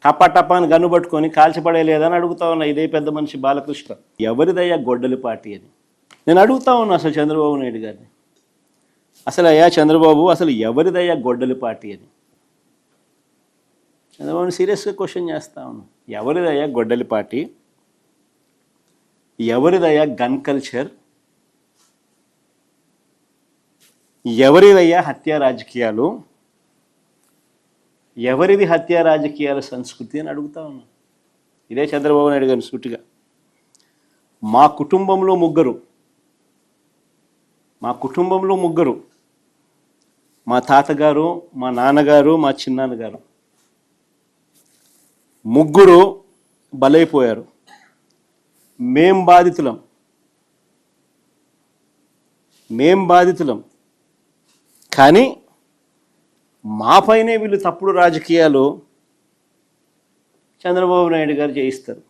టపాటపాని gun పట్టుకొని కాల్చబడేలేదని అడుగుతా ఉన్నా ఇదే పెద్ద మనిషి బాలకృష్ణ. ఎవరిదయ్యా గొడ్డలి పార్టీ అని నేను అడుగుతా ఉన్నా అసలు చంద్రబాబు నాయుడు గారిని. అసలు అయ్యా చంద్రబాబు, అసలు ఎవరిదయ్యా గొడ్డలి పార్టీ అని చంద్రబాబుని సీరియస్గా క్వశ్చన్ చేస్తా ఉన్నా. ఎవరిదయ్యా గొడ్డలి పార్టీ? ఎవరిదయ్యా గన్ కల్చర్? ఎవరిదయ్యా హత్యా రాజకీయాలు? ఎవరిది హత్యా రాజకీయాల సంస్కృతి అని అడుగుతా ఉన్నా ఇదే చంద్రబాబు నాయుడు గారిని సూటిగా. మా కుటుంబంలో ముగ్గురు, మా తాతగారు, మా నాన్నగారు, మా చిన్నాన్నగారు, ముగ్గురు బలైపోయారు. మేం బాధితులం. కానీ మాపైనే వీళ్ళు తప్పుడు రాజకీయాలు చంద్రబాబు నాయుడు గారు చేయిస్తారు.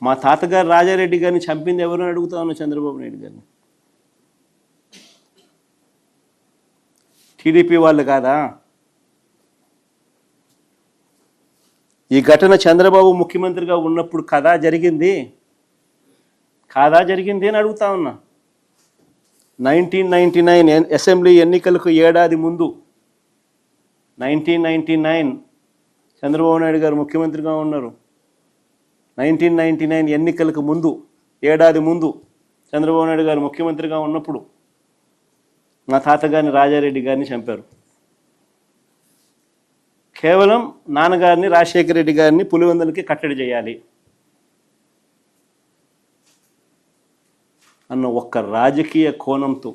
మా తాతగారు రాజారెడ్డి గారిని చంపింది ఎవరు అడుగుతా ఉన్నా చంద్రబాబు నాయుడు గారిని. టీడీపీ వాళ్ళు కాదా? ఈ ఘటన చంద్రబాబు ముఖ్యమంత్రిగా ఉన్నప్పుడు కాదా జరిగింది అని అడుగుతా ఉన్నా. 1999 అసెంబ్లీ ఎన్నికలకు ఏడాది ముందు 1999 చంద్రబాబు నాయుడు గారు ముఖ్యమంత్రిగా ఉన్నారు. 1999 ఎన్నికలకు ముందు ఏడాది ముందు చంద్రబాబు నాయుడు గారు ముఖ్యమంత్రిగా ఉన్నప్పుడు మా తాతగారిని రాజారెడ్డి గారిని చంపారు. కేవలం నాన్నగారిని రాజశేఖర రెడ్డి గారిని పులివెందులకి కట్టడి చేయాలి అన్న ఒక్క రాజకీయ కోణంతో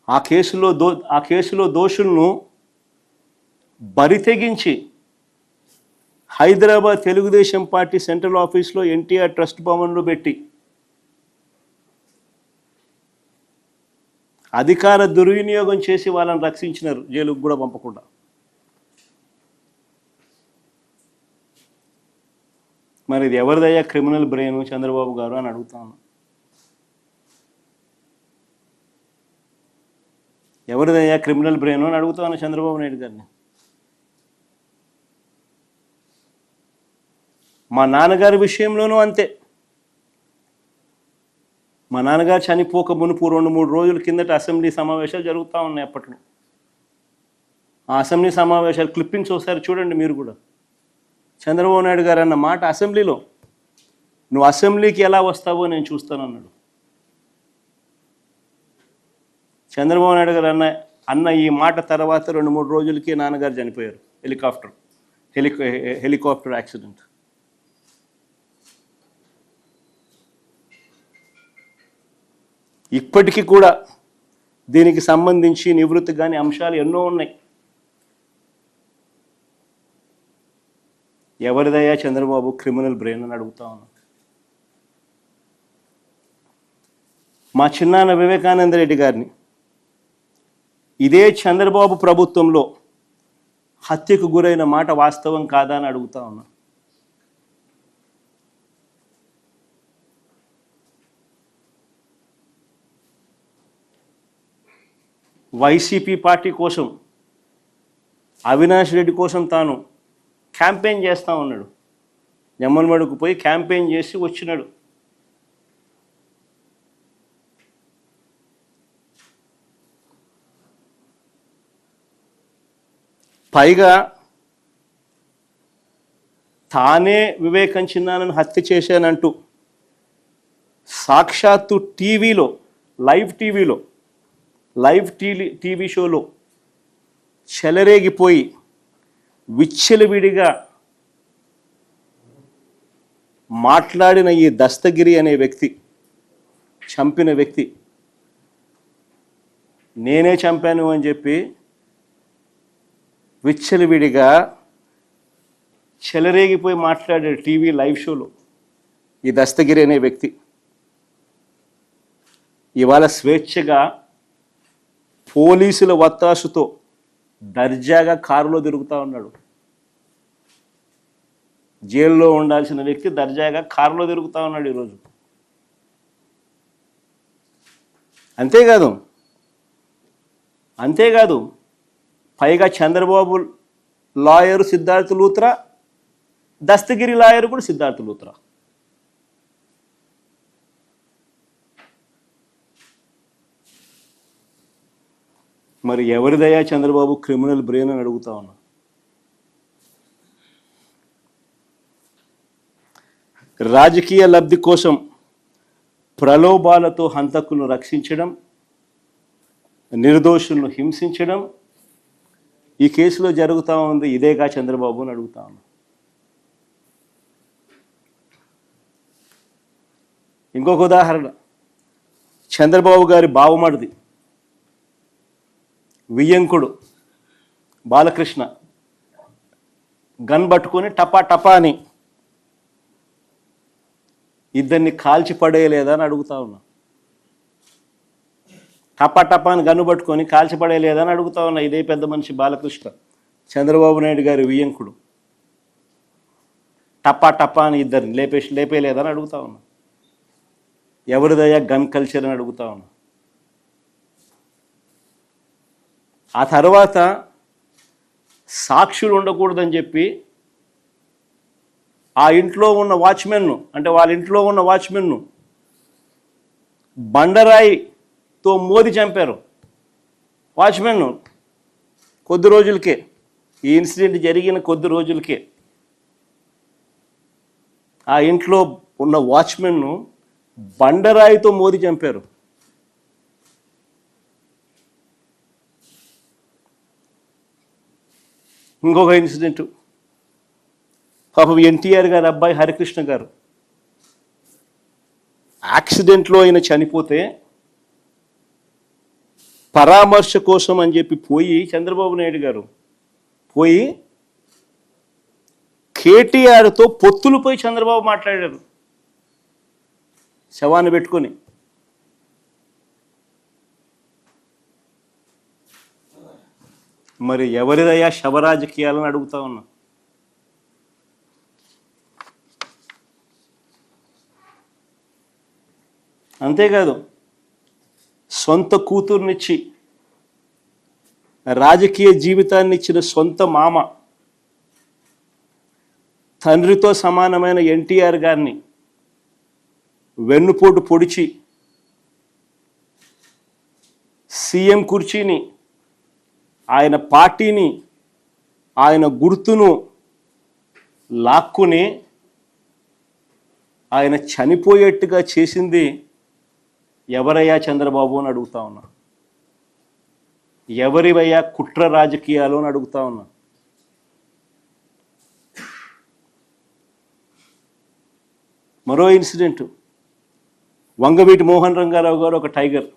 ఆ కేసులో దోషులను బరితెగించి హైదరాబాద్ తెలుగుదేశం పార్టీ సెంట్రల్ ఆఫీస్లో ఎన్టీఆర్ ట్రస్ట్ భవన్లో పెట్టి అధికార దుర్వినియోగం చేసి వాళ్ళని రక్షించినారు, జైలుకు కూడా పంపకుండా. మరి ఇది ఎవరిదయ్యా క్రిమినల్ బ్రెయిన్ చంద్రబాబు గారు అని అడుగుతాను. ఎవరిదయ్యా క్రిమినల్ బ్రెయిన్ అని అడుగుతాను చంద్రబాబు నాయుడు గారిని. మా నాన్నగారి విషయంలోనూ అంతే. మా నాన్నగారు చనిపోక మునుపు 2-3 రోజుల కిందట అసెంబ్లీ సమావేశాలు జరుగుతూ ఉన్నాయి అప్పట్లో. ఆ అసెంబ్లీ సమావేశాలు క్లిప్పింగ్స్ ఒకసారి చూడండి మీరు కూడా. చంద్రబాబు నాయుడు గారు అన్న మాట అసెంబ్లీలో, నువ్వు అసెంబ్లీకి ఎలా వస్తావో నేను చూస్తానన్నాడు. చంద్రబాబు నాయుడు గారు అన్న ఈ మాట తర్వాత 2-3 రోజులకి నాన్నగారు చనిపోయారు. Helicopter accident. ఇప్పటికీ కూడా దీనికి సంబంధించి నివృత్తి కాని అంశాలు ఎన్నో ఉన్నాయి. ఎవరిదయ్యా చంద్రబాబు క్రిమినల్ బ్రెయిన్ అని అడుగుతా ఉన్నా. మా చిన్నాన్న వివేకానంద రెడ్డి గారిని ఇదే చంద్రబాబు ప్రభుత్వంలో హత్యకు గురైన మాట వాస్తవం కాదా అని అడుగుతా ఉన్నా. వైసీపీ పార్టీ కోసం, అవినాష్ రెడ్డి కోసం తాను క్యాంపెయిన్ చేస్తూ ఉన్నాడు. జమ్మలమడుగుకు పోయి క్యాంపెయిన్ చేసి వచ్చినాడు. పైగా తానే వివేకం చిన్నాన్నను హత్య చేశానంటూ సాక్షాత్తు టీవీలో లైవ్ టీవీ షోలో చెలరేగిపోయి విచ్చలవిడిగా మాట్లాడిన ఈ దస్తగిరి అనే వ్యక్తి, చంపిన వ్యక్తి, నేనే చంపాను అని చెప్పి విచ్చలవిడిగా చెలరేగిపోయి మాట్లాడాడు టీవీ లైవ్ షోలో ఈ దస్తగిరి అనే వ్యక్తి. ఇవాళ స్వేచ్ఛగా పోలీసుల వత్తాసుతో దర్జాగా కారులో తిరుగుతూ ఉన్నాడు. జైల్లో ఉండాల్సిన వ్యక్తి దర్జాగా కారులో తిరుగుతూ ఉన్నాడు ఈరోజు. అంతేకాదు అంతేకాదు పైగా చంద్రబాబు లాయరు సిద్ధార్థ లూత్రా, దస్తగిరి లాయరు కూడా సిద్ధార్థ లూత్రా. మరి ఎవరిదయ్యా చంద్రబాబు క్రిమినల్ బ్రెయిన్ అని అడుగుతా ఉన్నా. రాజకీయ లబ్ధి కోసం ప్రలోభాలతో హంతకులను రక్షించడం, నిర్దోషులను హింసించడం ఈ కేసులో జరుగుతూ ఉంది. ఇదేగా చంద్రబాబు అని అడుగుతా ఉన్నా. ఇంకొక ఉదాహరణ, చంద్రబాబు గారి బావమడిది వియ్యంకుడు బాలకృష్ణ గన్ పట్టుకొని టపా టపా అని ఇద్దరిని కాల్చి పడేయలేదా అని అడుగుతా ఉన్నా. టపా టపా అని గన్ను పట్టుకొని కాల్చి పడేయలేదా అని అడుగుతా ఉన్నా. ఇదే పెద్ద మనిషి బాలకృష్ణ, చంద్రబాబు నాయుడు గారి వియ్యంకుడు, టపా టపా అని ఇద్దరిని లేపేయలేదని అడుగుతా ఉన్నా. ఎవరిదయ్యా గన్ కల్చర్ అని అడుగుతా ఉన్నా. ఆ తర్వాత సాక్షులు ఉండకూడదని చెప్పి ఆ ఇంట్లో ఉన్న వాచ్మెన్ను, అంటే వాళ్ళ ఇంట్లో ఉన్న వాచ్మెన్ను బండరాయితో మోది చంపారు. వాచ్మెన్ను కొద్ది రోజులకే, ఈ ఇన్సిడెంట్ జరిగిన కొద్ది రోజులకే ఆ ఇంట్లో ఉన్న వాచ్మెన్ను బండరాయితో మోది చంపారు. ఇంకొక ఇన్సిడెంట్, పాపం ఎన్టీఆర్ గారి అబ్బాయి హరికృష్ణ గారు యాక్సిడెంట్లో ఆయన చనిపోతే పరామర్శ కోసం అని చెప్పి పోయి చంద్రబాబు నాయుడు గారు పోయి కేటీఆర్తో పొత్తులపై చంద్రబాబు మాట్లాడారు శవాన్ని పెట్టుకొని. మరి ఎవరిదయ్యా శవరాజకీయాలని అడుగుతా ఉన్నా. అంతేకాదు సొంత కూతుర్నిచ్చి రాజకీయ జీవితాన్ని ఇచ్చిన సొంత మామ, తండ్రితో సమానమైన ఎన్టీఆర్ గారిని వెన్నుపోటు పొడిచి సీఎం కుర్చీని, ఆయన పార్టీని, ఆయన గుర్తును లాక్కుని ఆయన చనిపోయేట్టుగా చేసింది ఎవరయ్యా చంద్రబాబు అని అడుగుతా ఉన్నా. ఎవరివయ్యా కుట్ర రాజకీయాలు అని అడుగుతా ఉన్నా. మరో ఇన్సిడెంట్, వంగవీటి మోహన్ రంగారావు గారు ఒక టైగర్,